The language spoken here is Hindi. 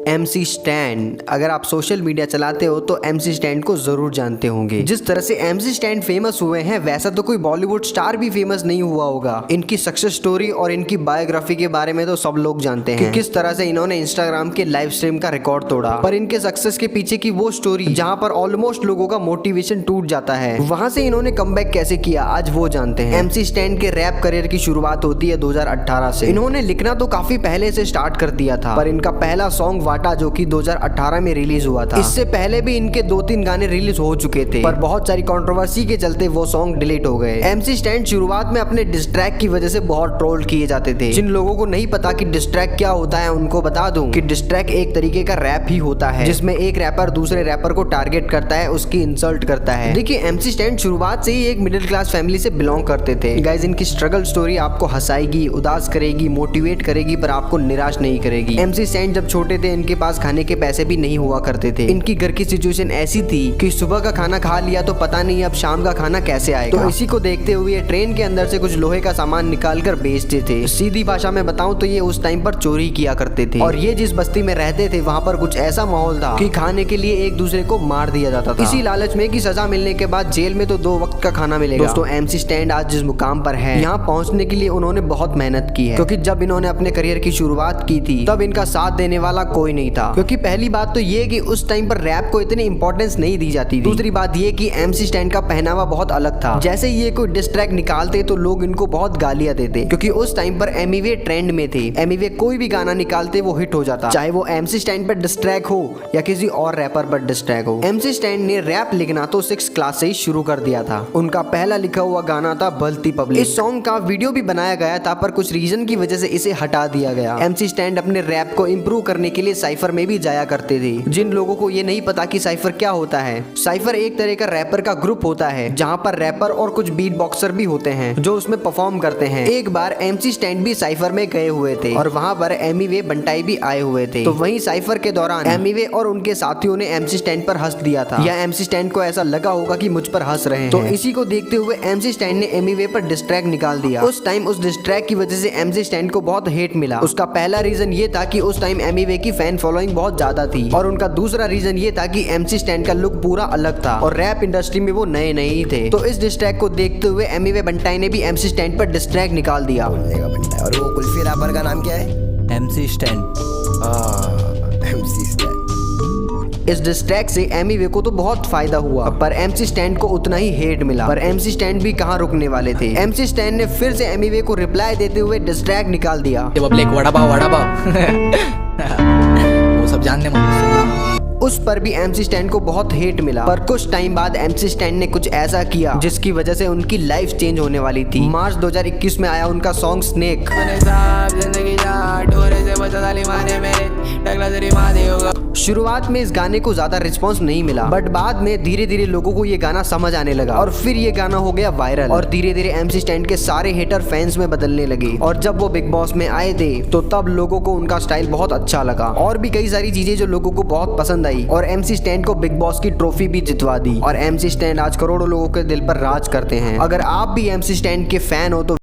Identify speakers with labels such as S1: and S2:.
S1: MC stand. अगर आप सोशल मीडिया चलाते हो तो MC स्टैन को जरूर जानते होंगे। जिस तरह से MC स्टैन फेमस हुए हैं वैसा तो कोई बॉलीवुड स्टार भी फेमस नहीं हुआ होगा। इनकी सक्सेस स्टोरी और इनकी बायोग्राफी के बारे में तो सब लोग जानते हैं कि किस तरह से इन्होंने इंस्टाग्राम के लाइव स्ट्रीम का रिकॉर्ड तोड़ा। पर इनके सक्सेस के पीछे की वो स्टोरी जहाँ पर ऑलमोस्ट लोगों का मोटिवेशन टूट जाता है, वहां से इन्होंने कमबैक कैसे किया आज वो जानते हैं। MC स्टैन के रैप करियर की शुरुआत होती है 2018 से। इन्होंने लिखना तो काफी पहले से स्टार्ट कर दिया था, पर इनका पहला सॉन्ग वाटा जो कि 2018 में रिलीज हुआ था। इससे पहले भी इनके 2-3 गाने रिलीज हो चुके थे, पर बहुत सारी कंट्रोवर्सी के चलते वो सॉन्ग डिलीट हो गए। MC स्टैन शुरुआत में अपने डिस्ट्रैक की वजह से बहुत ट्रोल किए जाते थे। जिन लोगों को नहीं पता कि डिस्ट्रैक क्या होता है उनको बता दूं कि डिस्ट्रैक एक तरीके का रैप ही होता है, जिसमें एक रैपर दूसरे रैपर को टारगेट करता है, उसकी इंसल्ट करता है। देखिए MC स्टैन शुरुआत से ही एक मिडिल क्लास फैमिली से बिलोंग करते थे। गाइस, इनकी स्ट्रगल स्टोरी आपको हंसाएगी, उदास करेगी, मोटिवेट करेगी, पर आपको निराश नहीं करेगी। MC स्टैन जब छोटे थे इनके पास खाने के पैसे भी नहीं हुआ करते थे। इनकी घर की सिचुएशन ऐसी थी कि सुबह का खाना खा लिया तो पता नहीं अब शाम का खाना कैसे आएगा। तो इसी को देखते हुए ट्रेन के अंदर से कुछ लोहे का सामान निकाल कर बेचते थे। सीधी भाषा में बताऊं तो ये उस टाइम पर चोरी किया करते थे। और ये जिस बस्ती में रहते थे वहाँ पर कुछ ऐसा माहौल था कि खाने के लिए एक दूसरे को मार दिया जाता था, इसी लालच में कि सजा मिलने के बाद जेल में तो 2 वक्त का खाना मिलेगा। दोस्तों, MC स्टैन आज जिस मुकाम पर है, यहाँ पहुँचने के लिए उन्होंने बहुत मेहनत की है। क्योंकि जब इन्होंने अपने करियर की शुरुआत की थी तब इनका साथ देने वाला कोई नहीं था। क्योंकि पहली बात तो ये कि उस टाइम पर रैप को इतनी इंपॉर्टेंस नहीं दी जाती थी। दूसरी बात ये कि MC स्टैन का पहनावा बहुत अलग था। जैसे ये कोई डिस ट्रैक निकालते तो लोग इनको बहुत गालियां देते, क्योंकि उस टाइम पर एमिवे ट्रेंड में थे। एमिवे कोई भी गाना निकालते वो हिट हो जाता, चाहे वो MC स्टैन पर डिस ट्रैक हो या किसी और रैपर पर डिस ट्रैक हो। MC स्टैन ने रैप लिखना तो 6th क्लास से ही शुरू कर दिया था। उनका पहला लिखा हुआ गाना था बलती पब्लिक। इस सॉन्ग का वीडियो भी बनाया गया था, पर कुछ रीजन की वजह से इसे हटा दिया गया। MC स्टैन अपने रैप को इम्प्रूव करने के लिए साइफर में भी जाया करते थे। जिन लोगों को ये नहीं पता कि साइफर क्या होता है, साइफर एक तरह का रैपर का ग्रुप होता है जहाँ पर रैपर और कुछ बीट बॉक्सर भी होते हैं जो उसमें परफॉर्म करते हैं। एक बार MC स्टैन भी साइफर में गए हुए थे और वहाँ पर एमिवे बंटाई भी आए हुए थे। तो वहीं साइफर के दौरान एमिवे और उनके साथियों ने MC स्टैन पर हंस दिया था, या MC स्टैन को ऐसा लगा होगा कि मुझ पर हंस रहे हैं। तो इसी को देखते हुए MC स्टैन ने एमिवे पर डिस्ट्रैक निकाल दिया। उस टाइम उस डिस्ट्रैक की वजह से MC स्टैन को बहुत हेट मिला। उसका पहला रीजन ये था कि उस टाइम एमिवे की फैन फॉलोइंग बहुत ज्यादा थी, और उनका दूसरा रीजन ये था कि MC स्टैन का लुक पूरा अलग था और रैप इंडस्ट्री में वो नए नए ही थे। तो इस डिस्ट्रैक को देखते हुए एमिवे बंटाई ने भी MC स्टैन पर डिस्ट्रैक निकाल दिया।
S2: और वो कुल्फी रैपर का नाम क्या है?
S3: MC stand.
S2: MC stand.
S1: इस डिस्ट्रैक से एमिवे को तो बहुत फायदा हुआ, पर MC स्टैन को उतना ही हेट मिला। पर MC स्टैन भी कहाँ रुकने वाले थे। MC स्टैन ने फिर से एमिवे को रिप्लाई देते हुए डिस्ट्रैक निकाल दिया।
S3: पब्लिक वड़ा पाव वो सब जानने में
S1: उस पर भी MC स्टैन को बहुत हेट मिला। पर कुछ टाइम बाद MC स्टैन ने कुछ ऐसा किया जिसकी वजह से उनकी लाइफ चेंज होने वाली थी। मार्च 2021 में आया उनका सॉन्ग स्नेक। शुरुआत में इस गाने को ज्यादा रिस्पांस नहीं मिला, बट बाद में धीरे धीरे लोगों को ये गाना समझ आने लगा और फिर ये गाना हो गया वायरल। और धीरे धीरे MC स्टैन के सारे हेटर फैंस में बदलने लगे। और जब वो बिग बॉस में आए थे तो तब लोगों को उनका स्टाइल बहुत अच्छा लगा, और भी कई सारी चीजें जो लोगों को बहुत पसंद आई, और MC स्टैन को बिग बॉस की ट्रॉफी भी जितवा दी। और MC स्टैन आज करोड़ों लोगों के दिल पर राज करते हैं। अगर आप भी MC स्टैन के फैन हो तो